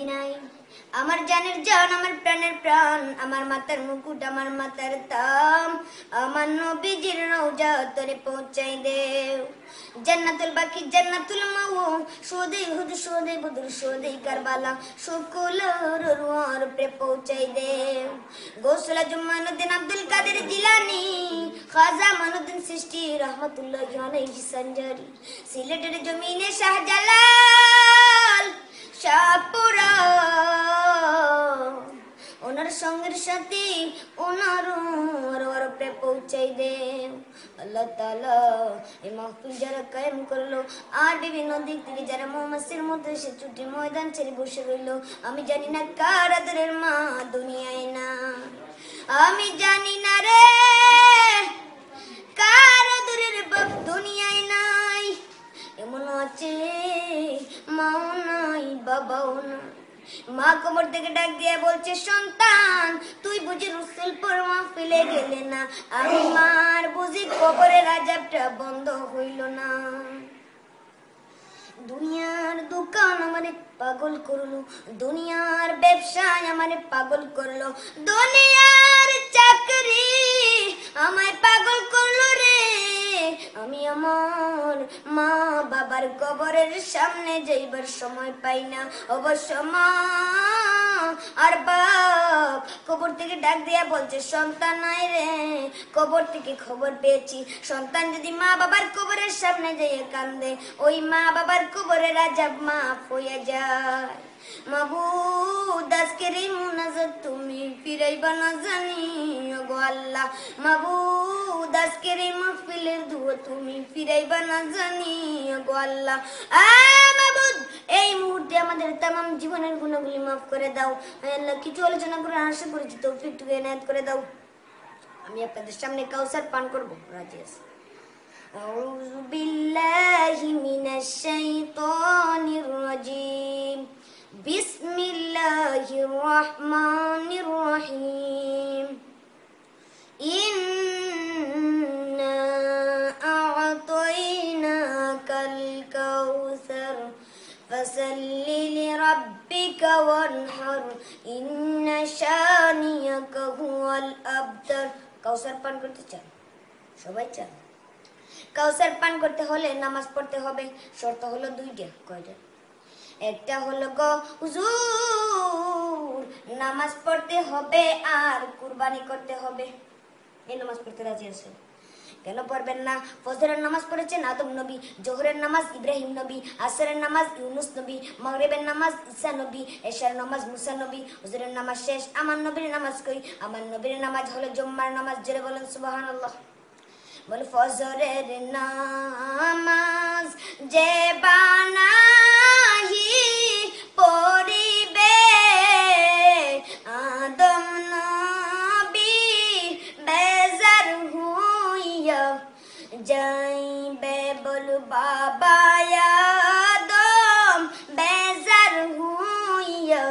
মদিনায়। আমার জানের জান, আমার প্রাণের প্রাণ, আমার মাথার মুকুট, আমার মাথার তাম, আমার নবীজির রওজা তোরে পৌঁছাই দেও। জান্নাতুল বাকি, জান্নাতুল মাওয়া, শোদে হুদ, শোদে বদর, শোদে কারবালা, সকলের রুয়ার প্রে পৌঁছাই দেও। গৌসুল আজম মাইনুদ্দিন আব্দুল কাদের জিলানী, খাজা মাইনুদ্দিন সৃষ্টি রহমাতুল্লাহি আলাইহি সঞ্জারি, সিলেটের জমিনে শাহজালাল শাহপুরা, ওনার সঙ্গের সাথে ওনার প্রে পৌঁছাই দেও। আল্লাহ তাআলা এই মাহফিল যারা কায়েম করলো, আর বিভিন্ন দিক থেকে যারা মৌমাছির মতো এসে ছুটি ময়দান ছেড়ে বসে রইলো, আমি জানি না কার আদরের মা দুনিয়ায় না, আমি জানি না রে কার আদরের বাপ দুনিয়ায় নাই। এমন আছে মাও নাই, বাবাও নাই। মা কবর থেকে ডাক দিয়ে বলছে, সন্তান তুই বুঝি রসুলপুর মাহফিলে গেলে না, আমি মার বুঝি কবরের আযাবটা বন্ধ হইল না। দুনিয়ার দোকান আমারে পাগল করলো, দুনিয়ার ব্যবসায় আমারে পাগল করলো, দুনিয়ার চাকরি আমায় পাগল করলো রে। আমি আমার মা বাবার কবরের সামনে যাইবার সময় পাই না। অবশ্য মা আর বাপ কবর থেকে ডাক দিয়া বলছে, সন্তান নাই রে, কবর থেকে খবর পেয়েছি সন্তান যদি মা বাবার কবরের সামনে যাইয়ে কান্দে, ওই মা বাবার কবরের আযাব মাফ হইয়া যায়। মাবুদ আজকের এই মুনাজাত তুমি ফিরাইবা না জানি গো আল্লাহ, মাবুদ আজকের এই মাহফিলের দুয়া তুমি ফিরাইবা না জানি গো আল্লাহ। মাবুদ এই মুহূর্তে আমাদের তামাম জীবনের গুনাহগুলি মাফ করে দাও। আল্লাহ কিছু আলোচনা করে আশা করেছি তৌফিকটুকু এনায়েত করে দাও। আমি আপনাদের সামনে কাউসার পান করব, রাজি আছি। আউযু বিল্লাহি মিনাশ শাইতানির রাজিম, বিসমিল্লাহির রহমানির রহিম। ইন্না আ'তাইনাকাল কাউসার ফাসাল্লি লিরাব্বিকা ওয়ানহার, ইন্না শানিয়াকা হুয়াল আবতার। কাউসার পান করতে চান? সবাই চান? কাউসার পান করতে হলে নামাজ পড়তে হবে। শর্ত হলো দুইটা। কয়টা? একটা হলো গো হুজুর নামাজ পড়তে হবে আর কুরবানি করতে হবে। এই নামাজ পড়তে রাজি আছেন? কেন পড়বেন না? ফজরের নামাজ পড়েছেন আদম নবী, জোহরের নামাজ ইব্রাহিম নবী, আসরের নামাজ ইউনুস নবী, মাগরিবের নামাজ ঈসা নবী, এশার নামাজ মুসা নবী, হুজুরের নামাজ শেষ। আমার নবীর নামাজ কই? আমার নবীর নামাজ হলো জুম্মার নামাজ। জোরে বলেন সুবহানাল্লাহ। বল ফজরের নামাজ যে বানাহি পড়িবে, আদম নবী বেজার হইয়া যাইবে। বল বাবা আদম বেজার হইয়া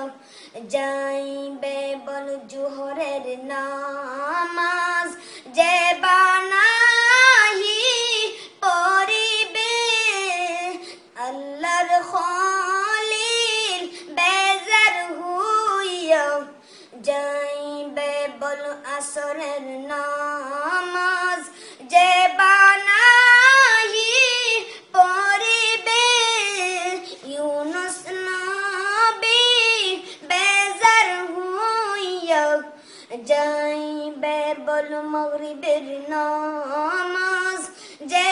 যাইবে। বল জোহরের নামাজ যে বানাহি পড়িবে, আল্লাহর খলিল বেজার হইয়া যাইবে। বল আসরের নামাজ যে বানাহি পড়িবে, ইউনুস নবী বেজার হইয়া যাইবে। বল মাগরিবের নামাজ যে